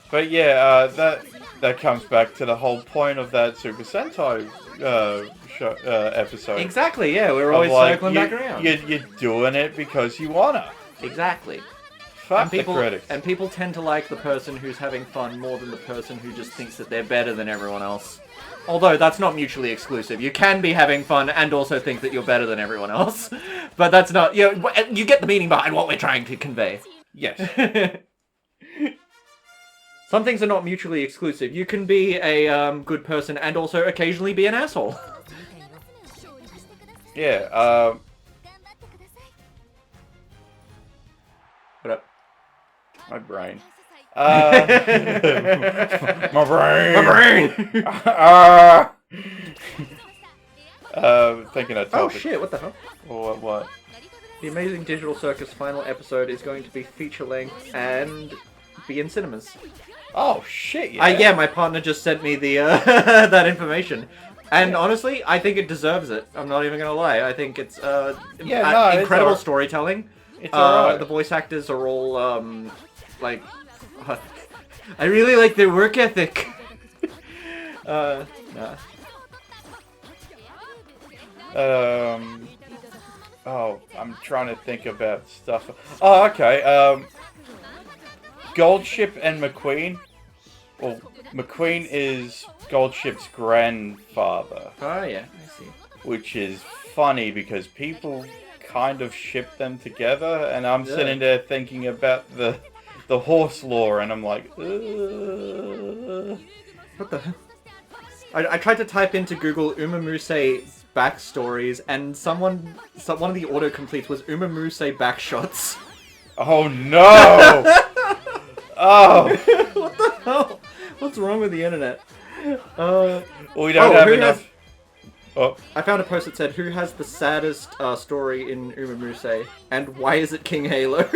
But yeah, that comes back to the whole point of that Super Sentai episode. Exactly, yeah, we're always circling back around. You're doing it because you wanna. Exactly. Fuck the critics. And people tend to like the person who's having fun more than the person who just thinks that they're better than everyone else. Although that's not mutually exclusive. You can be having fun and also think that you're better than everyone else. But that's not... You know, you get the meaning behind what we're trying to convey. Yes. Some things are not mutually exclusive. You can be a good person and also occasionally be an asshole. Yeah, What up? my brain. My brain! Thinking of topic. Oh shit, what the hell? What? The Amazing Digital Circus final episode is going to be feature-length and be in cinemas. Oh shit, yeah. Yeah, my partner just sent me the that information. And honestly, I think it deserves it. I'm not even gonna lie. I think it's incredible storytelling. It's alright. The voice actors are all like I really like their work ethic. Nah. Oh, I'm trying to think about stuff. Oh, okay. Goldship and McQueen. Well, McQueen is Goldship's grandfather. Oh yeah, I see. Which is funny because people kind of ship them together, and I'm sitting there thinking about the horse lore, and I'm like, What the hell? I tried to type into Google Umamuse backstories, and one of the autocompletes was Umamuse backshots. Oh no! Oh! What the hell? What's wrong with the internet? We don't have enough. I found a post that said, "Who has the saddest story in Umamuse, and why is it King Halo?"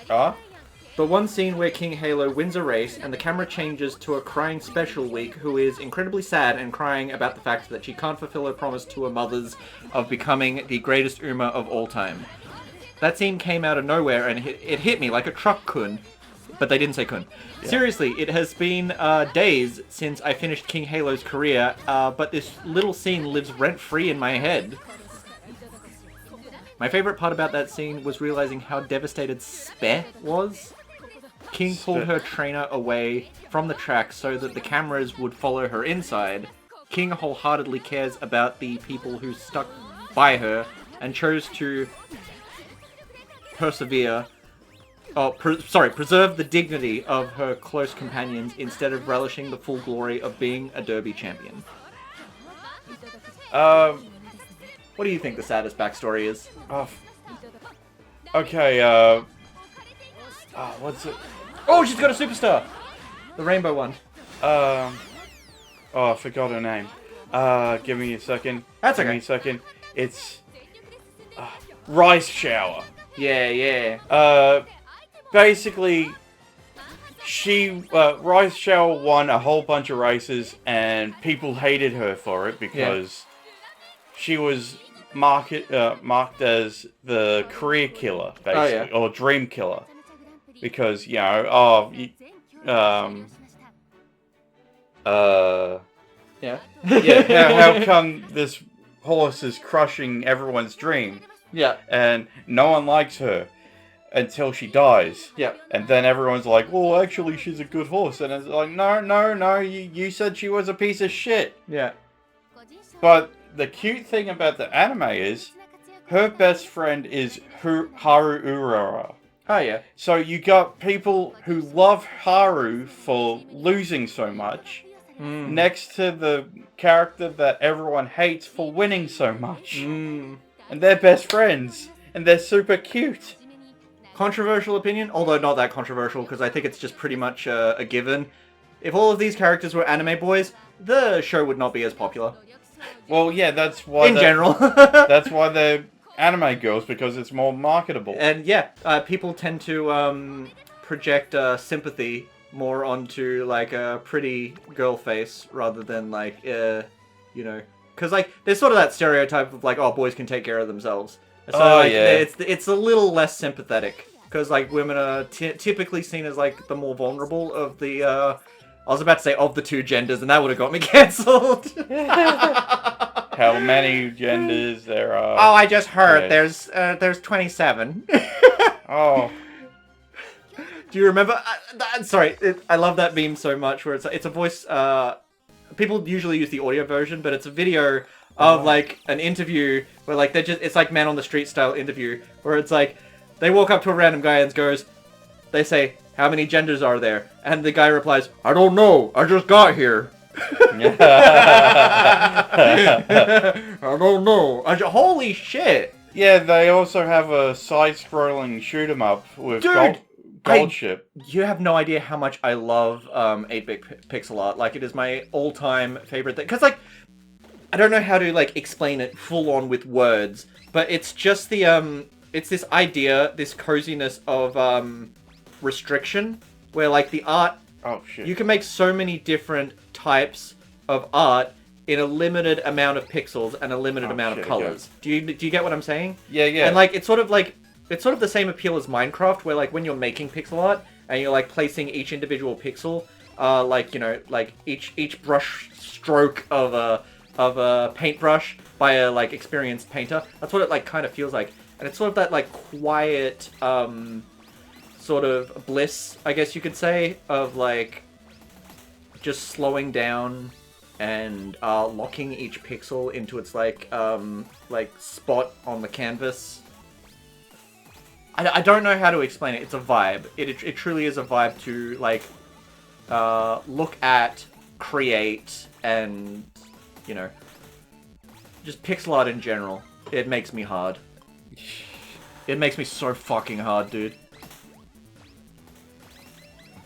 Huh? The one scene where King Halo wins a race and the camera changes to a crying Special Week who is incredibly sad and crying about the fact that she can't fulfill her promise to her mothers of becoming the greatest Uma of all time. That scene came out of nowhere and it hit me like a truck kun. But they didn't say kun. Yeah. Seriously, it has been days since I finished King Halo's career, but this little scene lives rent-free in my head. My favorite part about that scene was realizing how devastated Speh was. King pulled her trainer away from the track so that the cameras would follow her inside. King wholeheartedly cares about the people who stuck by her and chose to preserve the dignity of her close companions instead of relishing the full glory of being a Derby champion. What do you think the saddest backstory is? Okay, what's it? Oh, she's got a superstar! The rainbow one. I forgot her name. Give me a second. That's okay. Give me a second. It's... Rice Shower. Yeah. Basically, Rice Shower won a whole bunch of races, and people hated her for it because she was marked as the career killer, basically, or dream killer. Because, how come this horse is crushing everyone's dream? Yeah. And no one likes her until she dies. Yeah. And then everyone's like, well, actually, she's a good horse. And it's like, no, you said she was a piece of shit. Yeah. But the cute thing about the anime is, her best friend is Haru Urara. Oh, yeah. So you got people who love Haru for losing so much, next to the character that everyone hates for winning so much. And they're best friends, and they're super cute. Controversial opinion, although not that controversial, because I think it's just pretty much a given. If all of these characters were anime boys, the show would not be as popular. Well, yeah, that's why... In general. That's why they're anime girls, because it's more marketable. And people tend to project sympathy more onto, like, a pretty girl face, rather than, like, because, like, there's sort of that stereotype of, like, oh, boys can take care of themselves. So, it's a little less sympathetic. because like women are typically seen as like the more vulnerable of the. I was about to say of the two genders, and that would have got me cancelled. How many genders there are? Oh, I just heard Yes. there's 27. Oh. Do you remember? Sorry, I love that meme so much. Where it's a voice. People usually use the audio version, but it's a video of like an interview where like it's like man on the street style interview where it's like they walk up to a random guy and they say, "How many genders are there?" And the guy replies, "I don't know. I just got here." I don't know. Holy shit! Yeah, they also have a side-scrolling shoot 'em up with Gold Ship. You have no idea how much I love 8-bit pixel art. Like, it is my all-time favorite thing. Because, like, I don't know how to, like, explain it full-on with words, but it's just the, it's this idea, this coziness of, restriction, where, like, the art... Oh, shit. You can make so many different types of art in a limited amount of pixels and a limited amount of colors. Yeah. Do you get what I'm saying? Yeah, yeah. And, like, it's sort of the same appeal as Minecraft, where, like, when you're making pixel art, and you're, like, placing each individual pixel, like, you know, like, each brush stroke of a paintbrush by a, like, experienced painter. That's what it, like, kind of feels like. And it's sort of that, like, quiet, sort of bliss, I guess you could say, of, like, just slowing down and, locking each pixel into its, like, spot on the canvas. I don't know how to explain it. It's a vibe. It truly is a vibe to, like, look at, create, and, you know, just pixel art in general. It makes me hard. It makes me so fucking hard, dude.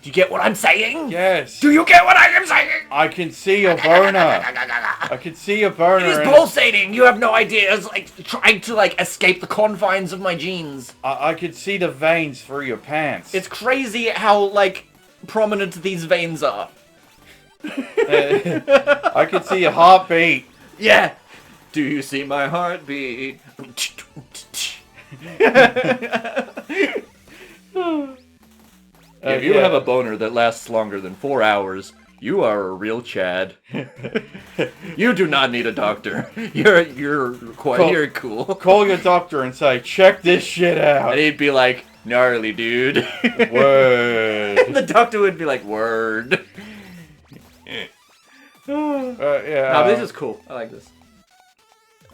Do you get what I'm saying? Yes. Do you get what I am saying? I can see your boner. I can see your boner. It is pulsating. You have no idea. It's like trying to like escape the confines of my jeans. I can see the veins through your pants. It's crazy how like prominent these veins are. I can see your heartbeat. Yeah. Do you see my heartbeat? If you have a boner that lasts longer than 4 hours, you are a real Chad. You do not need a doctor. You're cool. Call your doctor and say, check this shit out. And he'd be like, gnarly, dude. Word. And the doctor would be like, word. Yeah. No, this is cool. I like this.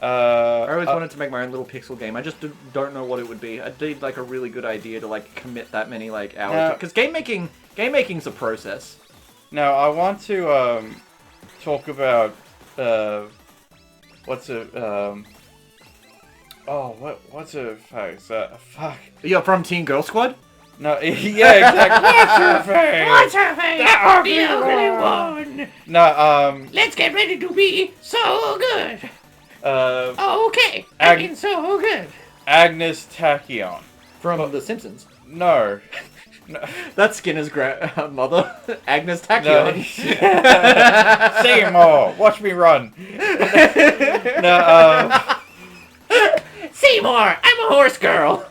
I always I wanted to make my own little pixel game. I just don't know what it would be. I need like a really good idea to like commit that many like hours. Because game making's a process. Now I want to talk about what's a face? Fuck. You're from Teen Girl Squad? No, yeah, exactly. What's her face? What's her face? The ugly one. No, Let's get ready to be so good. Okay. Looking so good. Agnes Tachyon. From The Simpsons. No. That's Skinner's mother, Agnes Tachyon. No. Seymour, watch me run. No, Seymour, I'm a horse girl.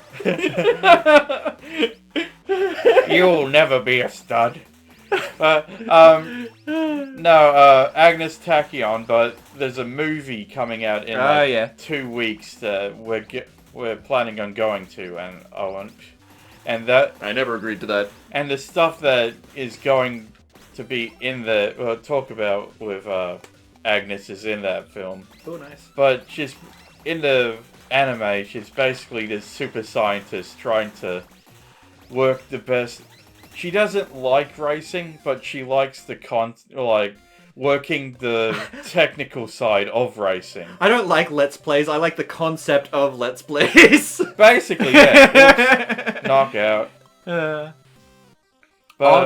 you'll never be a stud. Agnes Tachyon, but there's a movie coming out in 2 weeks that we're planning on going to, and that I never agreed to that. And the stuff that is going to be in the talk about with Agnes is in that film. Oh, nice. But she's in the anime. She's basically this super scientist trying to work the best. She doesn't like racing, but she likes the working the technical side of racing. I don't like Let's Plays, I like the concept of Let's Plays. Basically, yeah. Knockout. But,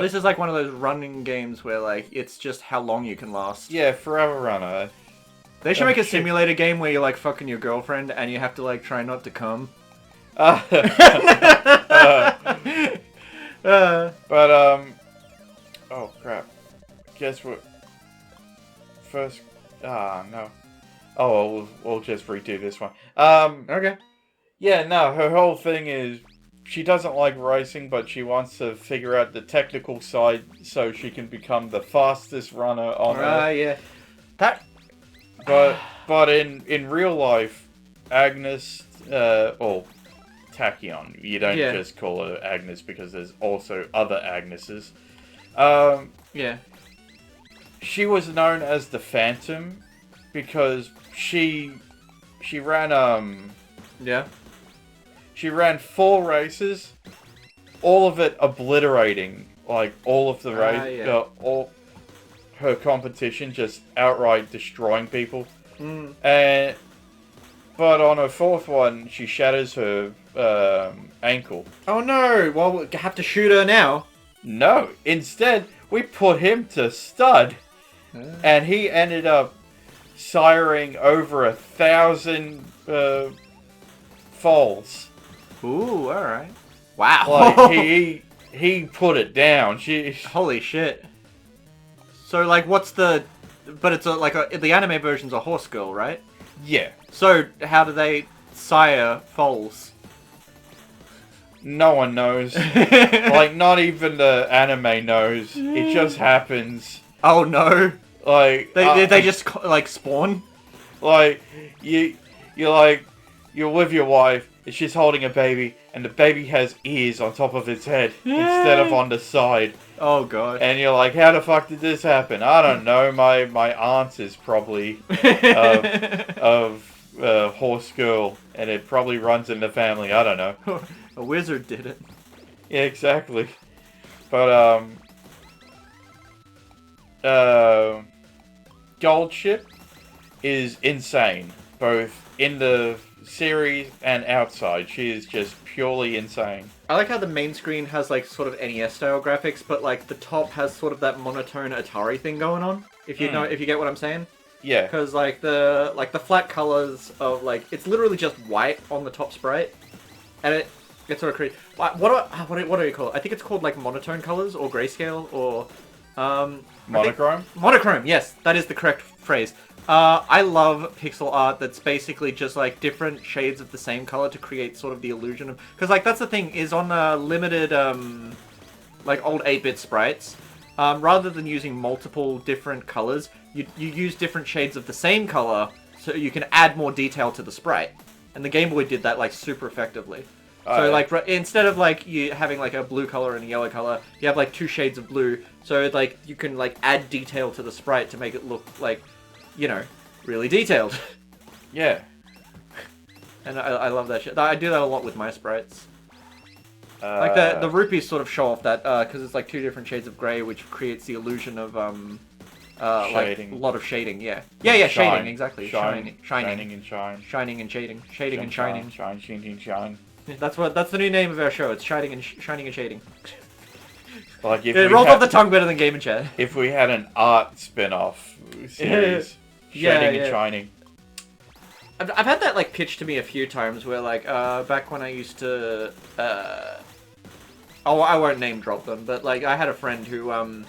this is like one of those running games where like it's just how long you can last. Yeah, Forever Runner. They should make a simulator game where you're like fucking your girlfriend and you have to like try not to come. Oh crap. Guess what? First, no. Oh, we'll just redo this one. Okay. Yeah, no, her whole thing is she doesn't like racing, but she wants to figure out the technical side so she can become the fastest runner on Earth. Yeah. That. But in real life, Agnes, or Tachyon, you don't just call her Agnes because there's also other Agneses. Yeah. She was known as the Phantom because she ran Yeah. She ran 4 races, all of it obliterating, like, all of the all her competition, just outright destroying people. But on her 4th one, she shatters her ankle. Oh no! Well, we'll have to shoot her now. No, instead, we put him to stud, and he ended up siring over 1,000 foals. Ooh, alright. Wow. Like, he put it down. Holy shit. So, like, what's the... But it's the anime version's a horse girl, right? Yeah. So, how do they sire foals? No one knows. Like, not even the anime knows. It just happens. Oh no. Like... They just, like, spawn? Like, you're with your wife, and she's holding a baby, and the baby has ears on top of its head instead of on the side. Oh god. And you're like, how the fuck did this happen? I don't know. My aunt is probably of horse girl, and it probably runs in the family. I don't know. A wizard did it. Yeah, exactly. But Gold Ship is insane, both in the series and outside. She is just purely insane. I like how the main screen has like sort of NES style graphics, but like the top has sort of that monotone Atari thing going on. If you know, if you get what I'm saying. Yeah. Because like the flat colors of like it's literally just white on the top sprite, and it sort of creates what do you call it? I think it's called like monotone colors or grayscale or Monochrome. Monochrome. Yes, that is the correct phrase. I love pixel art that's basically just like different shades of the same color to create sort of the illusion of... Because like that's the thing, is on limited like old 8-bit sprites, rather than using multiple different colors, you use different shades of the same color so you can add more detail to the sprite. And the Game Boy did that like super effectively. So like instead of like you having like a blue color and a yellow color, you have like 2 shades of blue. So like you can like add detail to the sprite to make it look like, you know, really detailed. Yeah. And I love that shit. I do that a lot with my sprites. Like the rupees sort of show off that because it's like 2 different shades of grey, which creates the illusion of shading. like a lot of shading. Yeah, shine. Shading exactly. Shining and shine. Shining and shading. Shading and shining. Shine. That's the new name of our show. It's shining and shading. Like if it rolls off the tongue better than Game and Chat. If we had an art spin-off series, shading and shining. I've had that like pitched to me a few times where like back when I used to I won't name drop them, but like I had a friend who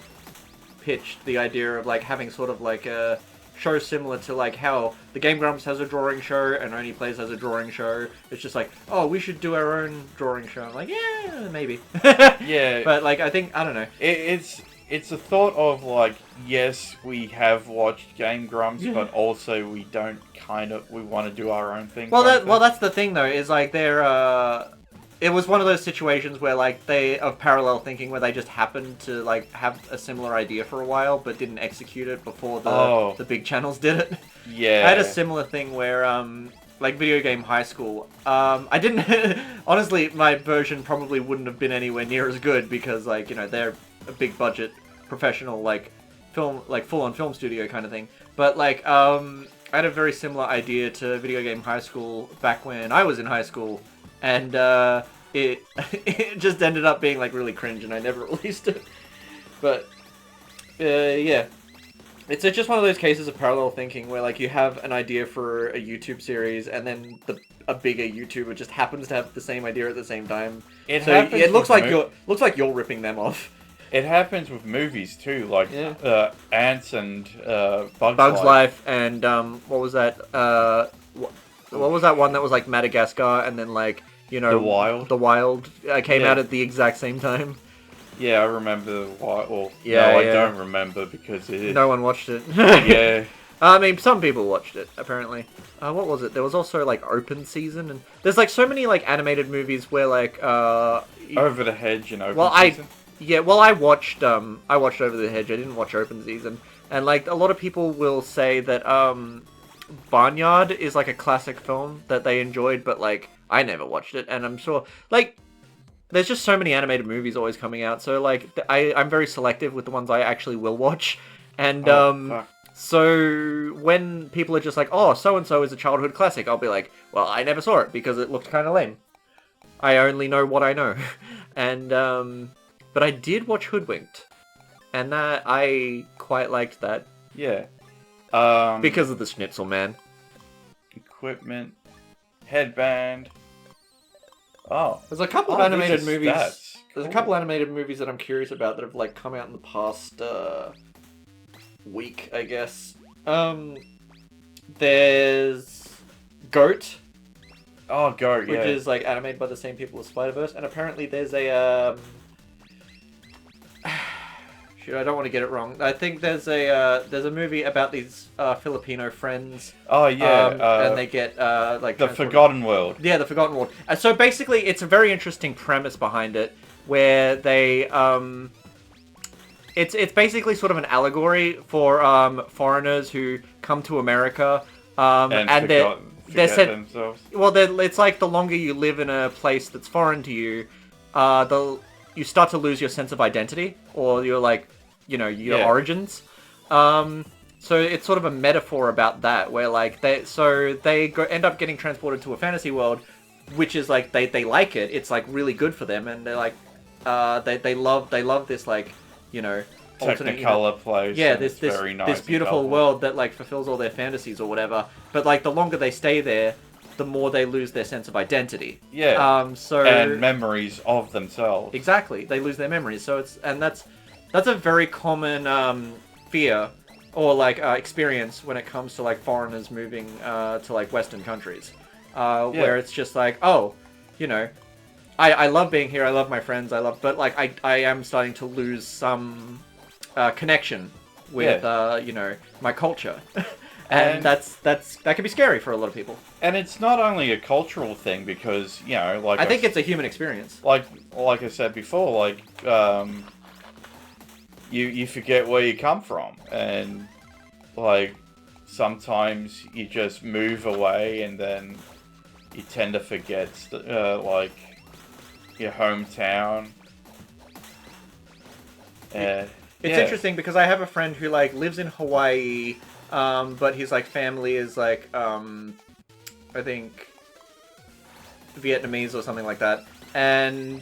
pitched the idea of like having sort of like a show similar to like how the Game Grumps has a drawing show and Only Plays has a drawing show. It's just like, oh, we should do our own drawing show. I'm like, yeah, maybe. Yeah. But like I don't know. It's a thought of like, yes, we have watched Game Grumps, but also we don't we want to do our own thing. Well, that's the thing though, is like they're it was one of those situations where like they of parallel thinking where they just happened to like have a similar idea for a while but didn't execute it before the big channels did it. Yeah. I had a similar thing where like Video Game High School. I didn't honestly my version probably wouldn't have been anywhere near as good because like, you know, they're a big budget professional like film like full on film studio kind of thing. But like I had a very similar idea to Video Game High School back when I was in high school. And it just ended up being like really cringe, and I never released it. But yeah, it's just one of those cases of parallel thinking where like you have an idea for a YouTube series, and then a bigger YouTuber just happens to have the same idea at the same time. It looks like you're ripping them off. It happens with movies too, like Ants and Bugs Life, and what was that? What was that one that was like Madagascar, and then like you know, The Wild. The Wild came Yeah. out at the exact same time. Yeah, I remember why. Well, Yeah, no, yeah. I don't remember because it. No one watched it. Yeah. I mean, some people watched it, apparently. What was it? There was also, like, Open Season, and there's, like, so many, like, animated movies where, like, Over the Hedge and Open well, Season. I watched Over the Hedge. I didn't watch Open Season, and, like, a lot of people will say that, Barnyard is, like, a classic film that they enjoyed, but, like, I never watched it, and I'm sure, like, there's just so many animated movies always coming out, so, like, I'm very selective with the ones I actually will watch, and, Fuck. so when people are just like, oh, so-and-so is a childhood classic, I'll be like, well, I never saw it because it looked kind of lame. I only know what I know. And, but I did watch Hoodwinked. And that, I quite liked that. Yeah. Because of the Schnitzel Man. Equipment. Headband. Oh. There's a couple of these animated are movies. stats. There's a Cool. couple animated movies that I'm curious about that have, like, come out in the past, week, I guess. There's Goat, Oh, Goat, which yeah. is like animated by the same people as Spider-Verse, and apparently there's a shoot, I don't want to get it wrong. I think there's a movie about these Filipino friends. Oh, yeah. And they get like The transported- Forgotten World. Yeah, the Forgotten World. So basically, it's a very interesting premise behind it, where they It's basically sort of an allegory for foreigners who come to America and they're forget said themselves. well it's like the longer you live in a place that's foreign to you, you start to lose your sense of identity or your like your Yeah. origins. So it's sort of a metaphor about that, where like they end up getting transported to a fantasy world, which is like they like it. It's like really good for them, and they're like they love this like alternate, Technicolor place. yeah, and this it's very nice this and beautiful colourful. world that like fulfills all their fantasies or whatever. But like the longer they stay there, the more they lose their sense of identity. Yeah. So And memories of themselves. exactly, they lose their memories. So that's a very common fear or like experience when it comes to like foreigners moving to like Western countries, where it's just like, oh, I love being here. I love my friends. But like I am starting to lose some connection with my culture, and that can be scary for a lot of people. And it's not only a cultural thing because like I think it's a human experience. like I said before, like you forget where you come from, and like sometimes you just move away, and then you tend to forget like your hometown. It's interesting because I have a friend who like lives in Hawaii, but his like family is like I think Vietnamese or something like that, and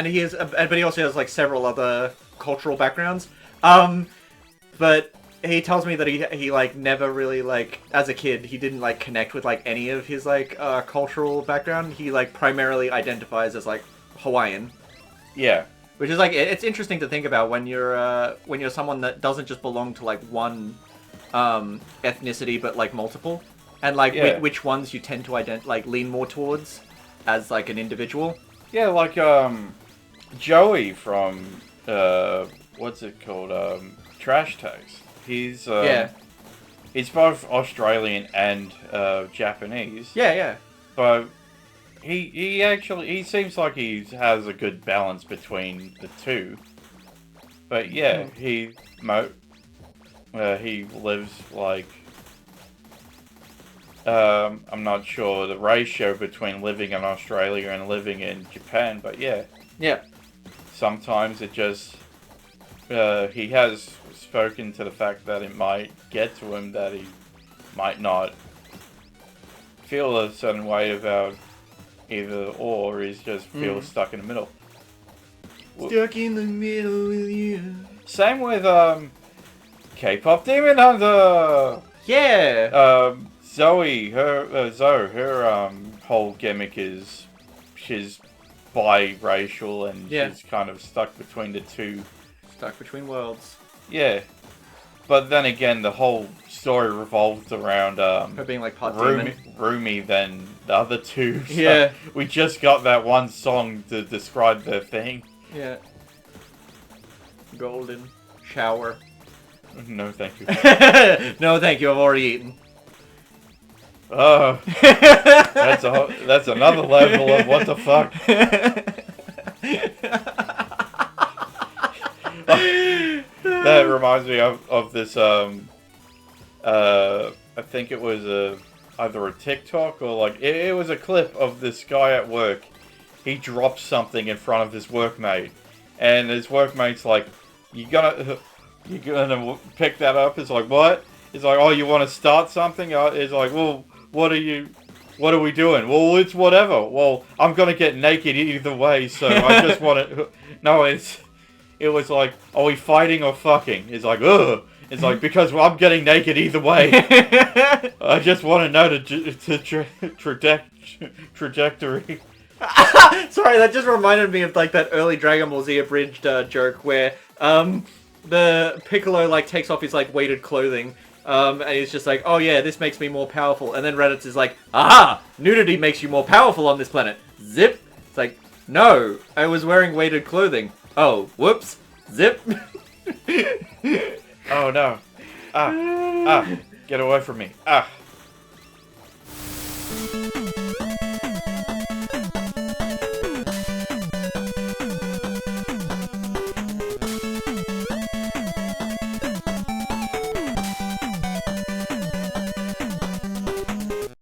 he is, but he also has like several other cultural backgrounds, but he tells me that he like never really like as a kid he didn't like connect with like any of his like cultural background. He like primarily identifies as like Hawaiian. Yeah. Which is like it's interesting to think about when you're someone that doesn't just belong to like one ethnicity but like multiple, and like which ones you tend to lean more towards as like an individual. Yeah, like Joey from what's it called? Trash Taste. He's he's both Australian and Japanese. Yeah. But he seems like he has a good balance between the two. But yeah, he lives like I'm not sure the ratio between living in Australia and living in Japan, but yeah. Sometimes it just he has spoken to the fact that it might get to him that he might not feel a certain way about either or, he's just feels stuck in the middle. Stuck in the middle with you. Same with K-pop Demon Hunter. Yeah. Zoe, her whole gimmick is she's biracial and she's kind of stuck between the two. Stuck between worlds. Yeah, but then again, the whole story revolves around Her being like part demon. roomy than the other two. So Yeah. we just got that one song to describe their thing. Yeah. Golden shower. No, thank you. No, thank you. I've already eaten. Oh, that's another level of what the fuck. That reminds me of this. I think it was either a TikTok or like it was a clip of this guy at work. He drops something in front of his workmate, and his workmate's like, "You gonna pick that up?" It's like, "What?" It's like, "Oh, you want to start something?" It's like, "Well, what are we doing?" "Well, it's whatever." "Well, I'm gonna get naked either way, so I just want to." No, it was like, "Are we fighting or fucking?" It's like, ugh. It's like, because I'm getting naked either way. I just want to know the trajectory. Sorry, that just reminded me of like that early Dragon Ball Z abridged joke where the Piccolo like takes off his like weighted clothing. And he's just like, "Oh yeah, this makes me more powerful." And then Reddit is like, "Aha! Nudity makes you more powerful on this planet." Zip. It's like, "No, I was wearing weighted clothing." Oh, whoops. Zip. Oh no. Get away from me.